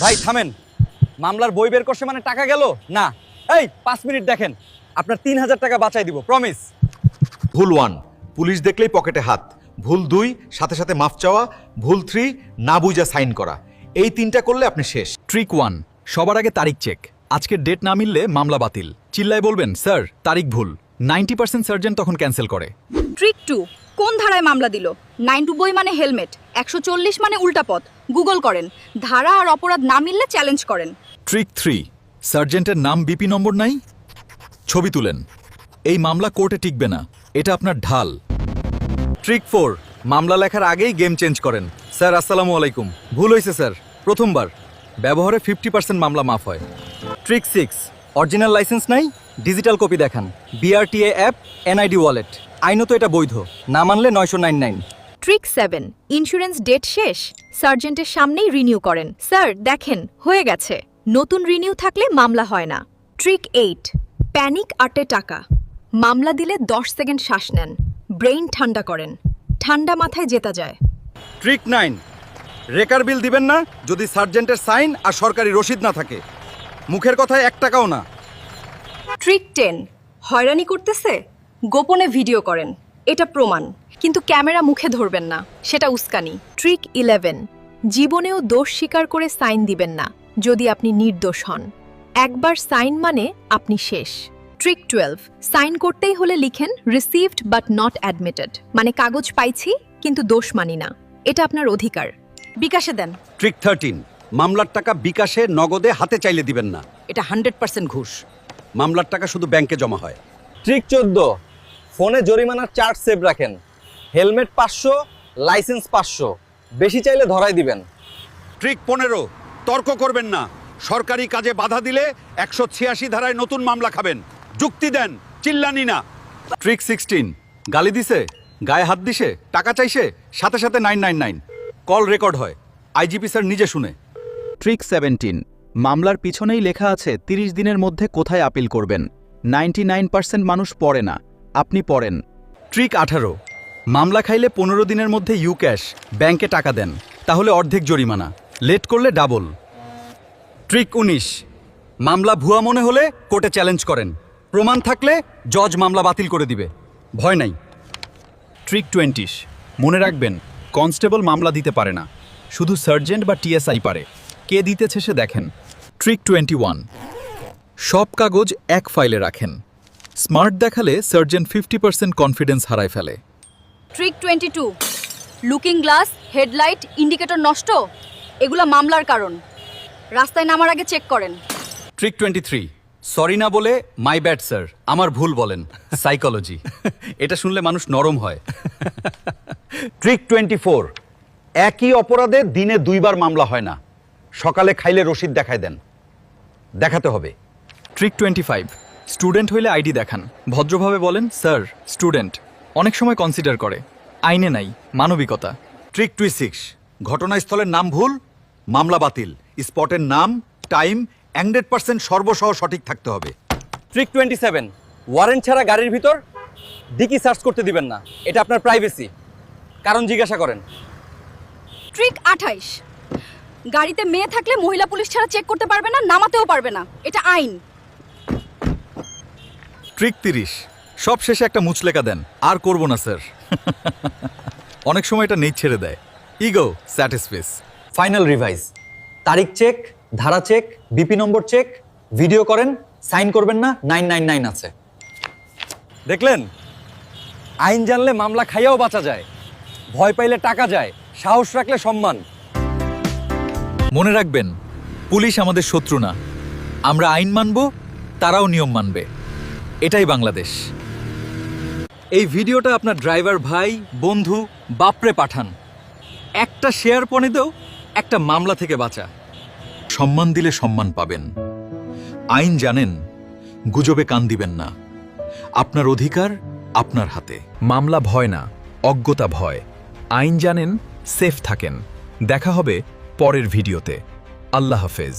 ভাই থামেন, মামলার বই বের করছে মানে টাকা গেল না। এই 5 মিনিট দেখেন, আপনার 3000 টাকা বাঁচাই দিব, প্রমিস। ভুল 1, পুলিশ দেখলেই পকেটে হাত। ভুল 2, সাথে সাথে মাফ চাওয়া। ভুল 3, না বুঝা সাইন করা। এই 3টা করলে আপনি শেষ। ট্রিক 1, সবার আগে তারিখ চেক। আজকের ডেট না মিললে মামলা বাতিল। চিল্লায় বলবেন স্যার তারিখ ভুল, 90% সার্জন তখন ক্যান্সেল করে। ট্রিক 2, কোন ধারায় মামলা দিল? 92 মানে হেলমেট, 140 মানে উল্টা পথ। গুগল করেন, ধারা আর অপরাধ না মিললে চ্যালেঞ্জ করেন। ট্রিক 3, সার্জেন্টের নাম বিপি নম্বর নাই, ছবি তুলেন। এই মামলা কোর্টে টিকবে না, এটা আপনার ঢাল। ট্রিক 4, মামলা লেখার আগেই গেম চেঞ্জ করেন। স্যার আসসালামু আলাইকুম, ভুল হয়েছে স্যার, প্রথমবার। ব্যবহারে 50% মামলা মাফ হয়। ট্রিক 6, অরিজিনাল লাইসেন্স নাই, ডিজিটাল কপি দেখান। BRTA app, NID wallet. আইনত এটা বৈধ, না মানলে 999। ট্রিক 7, ইন্স্যুরেন্স ডেট শেষ, সার্জেন্টের সামনেই রিনিউ করেন। স্যার দেখেন হয়ে গেছে, নতুন রিনিউ থাকলে মামলা হয় না। ট্রিক 8, প্যানিক আটে টাকা, মামলা দিলে 10 সেকেন্ড শ্বাস নেন, ব্রেইন ঠান্ডা করেন, ঠান্ডা মাথায় জেতা যায়। ট্রিক 9, রেকার বিল দিবেন না যদি সার্জেন্টের সাইন আর সরকারি রসিদ না থাকে। মুখের কথায় 1 টাকাও না। ট্রিক 10, হয়রানি করতেছে, গোপনে ভিডিও করেন, এটা প্রমাণ। কিন্তু ক্যামেরা মুখে ধরবেন না, সেটা উস্কানি। ট্রিক 11, জীবনেও দোষ স্বীকার করে সাইন দিবেন না যদি আপনি নির্দোষ হন। একবার সাইন মানে আপনি শেষ। ট্রিক 12, সাইন করতেই হলে লিখেন রিসিভড বাট নট অ্যাডমিটেড, মানে কাগজ পাইছি কিন্তু দোষ মানি না, এটা আপনার অধিকার। বিকাশে দেন। ট্রিক 13, মামলার টাকা বিকাশে নগদে হাতে চাইলে দিবেন না, এটা 100% ঘুষ। মামলার টাকা শুধু ব্যাংকে জমা হয়। ট্রিক 14, ফোনে জরিমানার চার্জ সেভ রাখেন। হেলমেট 500, লাইসেন্স 500, বেশি চাইলে ধরাই দিবেন। ট্রিক 15, তর্ক করবেন না, সরকারি কাজে বাধা দিলে 186 ধারায় নতুন মামলা খাবেন। যুক্তি দেন, চিল্লানি না। ট্রিক 16, গালি দিছে, গায়ে হাত দিছে, টাকা চাইছে, সাথে সাথে 999, কল রেকর্ড হয়, আইজিপি স্যার নিজে শুনে। ট্রিক 17, মামলার পিছনেই লেখা আছে 30 দিনের মধ্যে কোথায় আপিল করবেন। 99% মানুষ পড়ে না, আপনি পড়েন। ট্রিক 18, মামলা খাইলে 15 দিনের মধ্যে ইউ ক্যাশ ব্যাংকে টাকা দেন, তাহলে অর্ধেক জরিমানা, লেট করলে ডাবল। ট্রিক 19, মামলা ভুয়া মনে হলে কোর্টে চ্যালেঞ্জ করেন, প্রমাণ থাকলে জজ মামলা বাতিল করে দিবে, ভয় নাই। ট্রিক 20, মনে রাখবেন কনস্টেবল মামলা দিতে পারে না, শুধু সার্জেন্ট বা টিএসআই পারে, কে দিতেছে সে দেখেন। ট্রিক 21, সব কাগজ এক ফাইলে রাখেন, স্মার্ট দেখালে সার্জেন্ট 50% কনফিডেন্স হারায় ফেলে। Trick 22, looking glass, headlight, indicator নষ্ট, এগুলা মামলার কারণ, রাস্তায় নামার আগে চেক করেন। ট্রিক 23, সরি না বলে মাই ব্যাড স্যার, আমার ভুল বলেন, সাইকোলজি। এটা শুনলে মানুষ নরম হয়। ট্রিক 24, একই অপরাধে দিনে 2 বার মামলা হয় না, সকালে খাইলে রসিদ দেখায় দেন, দেখাতে হবে। ট্রিক 25, স্টুডেন্ট হইলে আইডি দেখান, ভদ্রভাবে বলেন স্যার স্টুডেন্ট, অনেক সময় কনসিডার করে, আইনে নাই মানবিকতা। ট্রিক 26, ঘটনাস্থলের নাম ভুল, মামলা বাতিল। স্পটের নাম, টাইম 100% সর্বসহ সঠিক থাকতে হবে। ট্রিক 27, ওয়ারেন্ট ছাড়া গাড়ির ভিতর ডিকি সার্চ করতে দিবেন না, এটা আপনার প্রাইভেসি, কারণ জিজ্ঞাসা করেন। ট্রিক 28, গাড়িতে মেয়ে থাকলে মহিলা পুলিশ ছাড়া চেক করতে পারবে না, নামাতেও পারবে না, এটা আইন। ট্রিক 30, সব শেষে একটা মুচলেকা দেন, আর করব না স্যার। অনেক সময় এটা নেই ছেড়ে দেয়, ইগো স্যাটিসফাইস। ফাইনাল রিভাইজ, তারিখ চেক, ধারা check, BP number check, video করেন, সাইন করবেন না, 999 আছে। দেখলেন, আইন জানলে মামলা খাইয়াও বাঁচা যায়, ভয় পাইলে টাকা যায়, সাহস রাখলে সম্মান। মনে রাখবেন পুলিশ আমাদের শত্রু না, আমরা আইন মানব, তারাও নিয়ম মানবে, এটাই বাংলাদেশ। এই ভিডিওটা আপনার ড্রাইভার ভাই, বন্ধু, বাপরে পাঠান, একটা শেয়ার পনে দেও, একটা মামলা থেকে বাঁচা। সম্মান দিলে সম্মান পাবেন। আইন জানেন, গুজবে কান দিবেন না। আপনার অধিকার আপনার হাতে। মামলা ভয় না, অজ্ঞতা ভয়। আইন জানেন, সেফ থাকেন। দেখা হবে পরের ভিডিওতে। আল্লাহ হাফেজ।